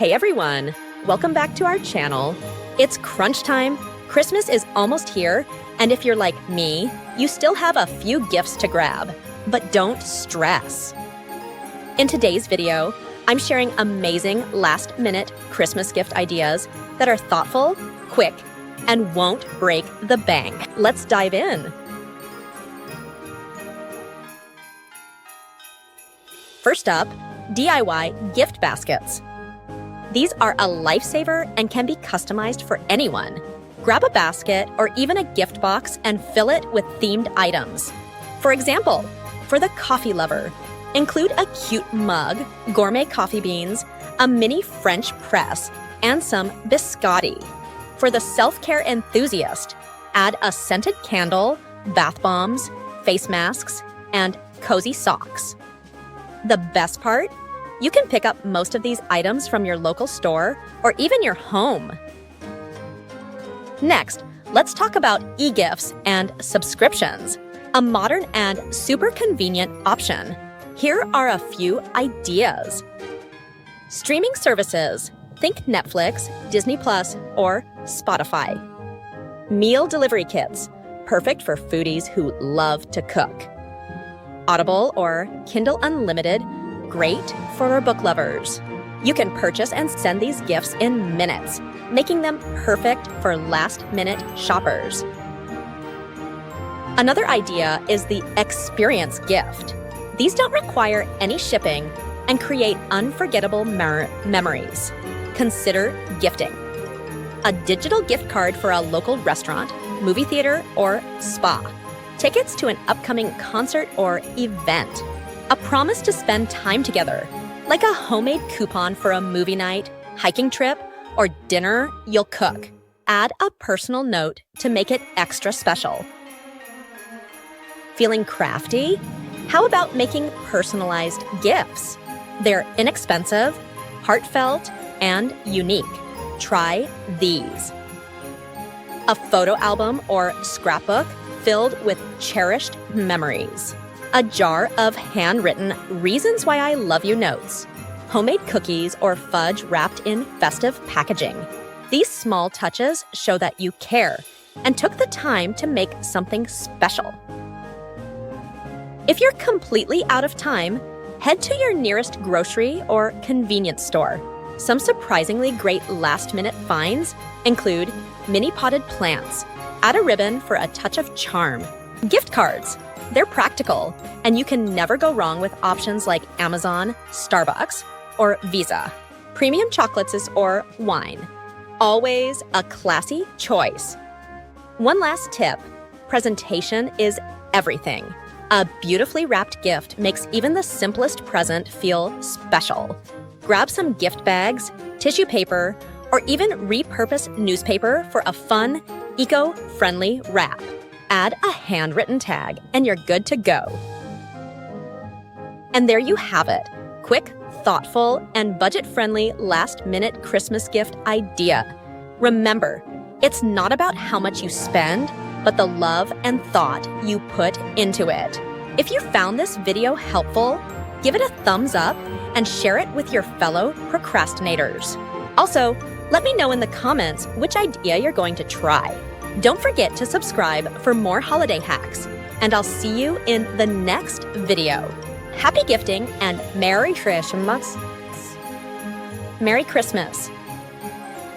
Hey everyone! Welcome back to our channel. It's crunch time, Christmas is almost here, and if you're like me, you still have a few gifts to grab. But don't stress. In today's video, I'm sharing amazing last-minute Christmas gift ideas that are thoughtful, quick, and won't break the bank. Let's dive in. First up, DIY gift baskets. These are a lifesaver and can be customized for anyone. Grab a basket or even a gift box and fill it with themed items. For example, for the coffee lover, include a cute mug, gourmet coffee beans, a mini French press, and some biscotti. For the self-care enthusiast, add a scented candle, bath bombs, face masks, and cozy socks. The best part? You can pick up most of these items from your local store or even your home. Next, let's talk about e-gifts and subscriptions, a modern and super convenient option. Here are a few ideas. Streaming services. Think Netflix, Disney+, or Spotify. Meal delivery kits, perfect for foodies who love to cook. Audible or Kindle Unlimited, great for book lovers. You can purchase and send these gifts in minutes, making them perfect for last-minute shoppers. Another idea is the experience gift. These don't require any shipping and create unforgettable memories. Consider gifting. A digital gift card for a local restaurant, movie theater, or spa. Tickets to an upcoming concert or event. A promise to spend time together, like a homemade coupon for a movie night, hiking trip, or dinner you'll cook. Add a personal note to make it extra special. Feeling crafty? How about making personalized gifts? They're inexpensive, heartfelt, and unique. Try these. A photo album or scrapbook filled with cherished memories. A jar of handwritten reasons why I love you notes. Homemade cookies or fudge wrapped in festive packaging. These small touches show that you care and took the time to make something special. If you're completely out of time, head to your nearest grocery or convenience store. Some surprisingly great last-minute finds include mini potted plants. Add a ribbon for a touch of charm. Gift cards. They're practical, and you can never go wrong with options like Amazon, Starbucks, or Visa. Premium chocolates or wine. Always a classy choice. One last tip. Presentation is everything. A beautifully wrapped gift makes even the simplest present feel special. Grab some gift bags, tissue paper, or even repurpose newspaper for a fun, eco-friendly wrap. Add a handwritten tag, and you're good to go. And there you have it. Quick, thoughtful, and budget-friendly last-minute Christmas gift idea. Remember, it's not about how much you spend, but the love and thought you put into it. If you found this video helpful, give it a thumbs up and share it with your fellow procrastinators. Also, let me know in the comments which idea you're going to try. Don't forget to subscribe for more holiday hacks, and I'll see you in the next video. Happy gifting and Merry Christmas! Merry Christmas!